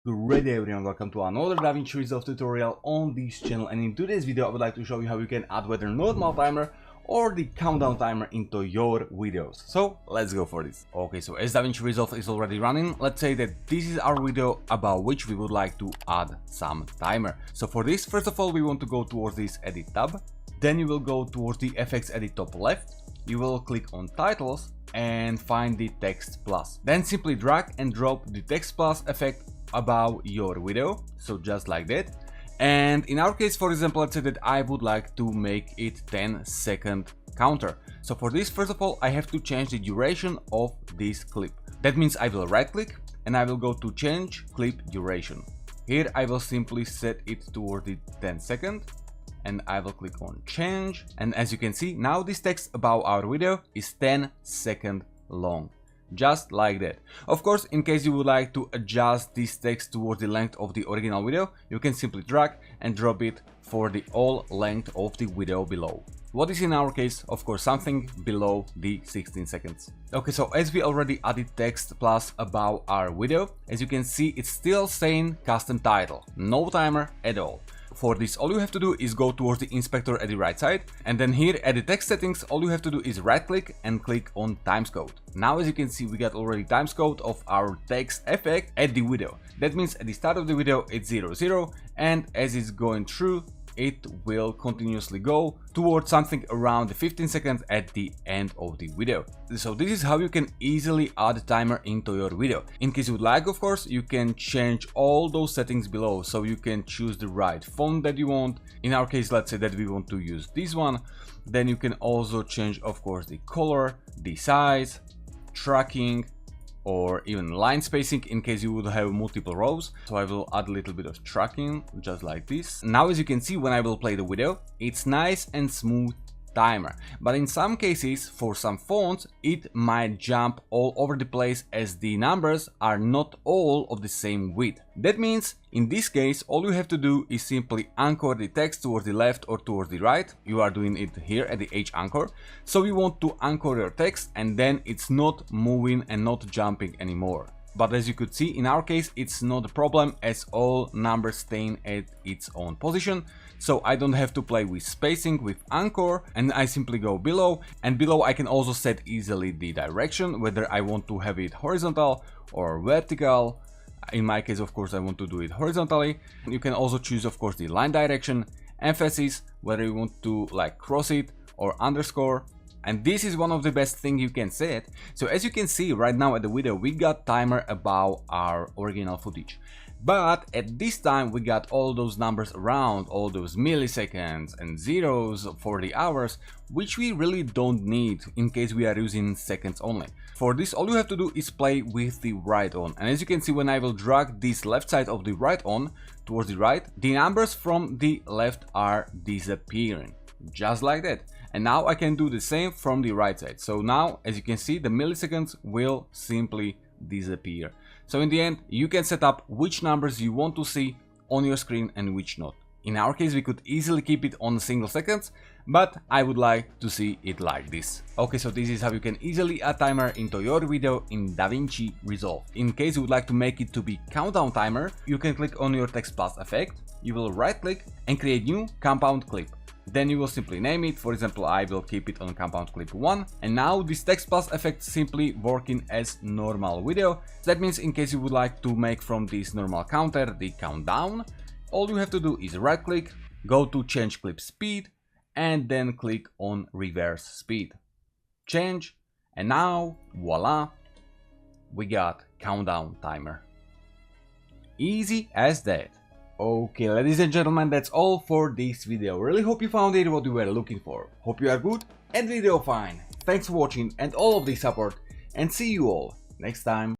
Great day everyone, welcome to another DaVinci Resolve tutorial on this channel, and in today's video I would like to show you how you can add whether normal timer or the countdown timer into your videos. So let's go for this. Okay, so as DaVinci Resolve is already running, let's say that this is our video about which we would like to add some timer. So for this, first of all, we want to go towards this edit tab, then you will go towards the FX edit top left, you will click on titles and find the text plus, then simply drag and drop the text plus effect about your video, so just like that. And in our case, for example, let's say that I would like to make it 10-second counter. So for this, first of all, I have to change the duration of this clip. That means I will right click and I will go to change clip duration. Here I will simply set it toward the 10 second and I will click on change, and as you can see, now this text about our video is 10 seconds long. Just like that. Of course, in case you would like to adjust this text towards the length of the original video, you can simply drag and drop it for the all length of the video below. What is in our case, of course, something below the 16 seconds. Okay, so as we already added text plus about our video, as you can see, it's still saying custom title, no timer at all. For this, all you have to do is go towards the inspector at the right side, and then here at the text settings, all you have to do is right click and click on timecode. Now as you can see, we got already timecode of our text effect at the video. That means at the start of the video it's 00, and as it's going through, it will continuously go towards something around the 15 seconds at the end of the video. So this is how you can easily add a timer into your video. In case you would like, of course, you can change all those settings below, so you can choose the right font that you want. In our case, let's say that we want to use this one. Then you can also change, of course, the color, the size, tracking, or even line spacing in case you would have multiple rows. So I will add a little bit of tracking just like this. Now as you can see, when I will play the video, it's nice and smooth timer, but in some cases for some fonts it might jump all over the place as the numbers are not all of the same width. That means in this case all you have to do is simply anchor the text towards the left or towards the right. You are doing it here at the H anchor, so you want to anchor your text and then it's not moving and not jumping anymore. But as you could see, in our case it's not a problem as all numbers staying at its own position, so I don't have to play with spacing with anchor, and I simply go below, and below I can also set easily the direction, whether I want to have it horizontal or vertical. In my case, of course, I want to do it horizontally. You can also choose, of course, the line direction, emphasis, whether you want to like cross it or underscore. And this is one of the best things you can set. So as you can see right now at the video, we got timer about our original footage. But at this time we got all those numbers around, all those milliseconds and zeros for the hours, which we really don't need in case we are using seconds only. For this, all you have to do is play with the right on. And as you can see, when I will drag this left side of the right on towards the right, the numbers from the left are disappearing. Just like that. And now I can do the same from the right side. So now, as you can see, the milliseconds will simply disappear. So in the end, you can set up which numbers you want to see on your screen and which not. In our case, we could easily keep it on single seconds, but I would like to see it like this. Okay, so this is how you can easily add timer into your video in DaVinci Resolve. In case you would like to make it to be countdown timer, you can click on your text plus effect, you will right click and create new compound clip. Then you will simply name it. For example, I will keep it on compound clip 1. And now this text plus effect simply working as normal video. That means in case you would like to make from this normal counter the countdown, all you have to do is right click, go to change clip speed, and then click on reverse speed. Change, and now voila, we got countdown timer. Easy as that. Okay, ladies and gentlemen, that's all for this video. Really hope you found it what you were looking for. Hope you are good and video fine. Thanks for watching and all of the support, and see you all next time.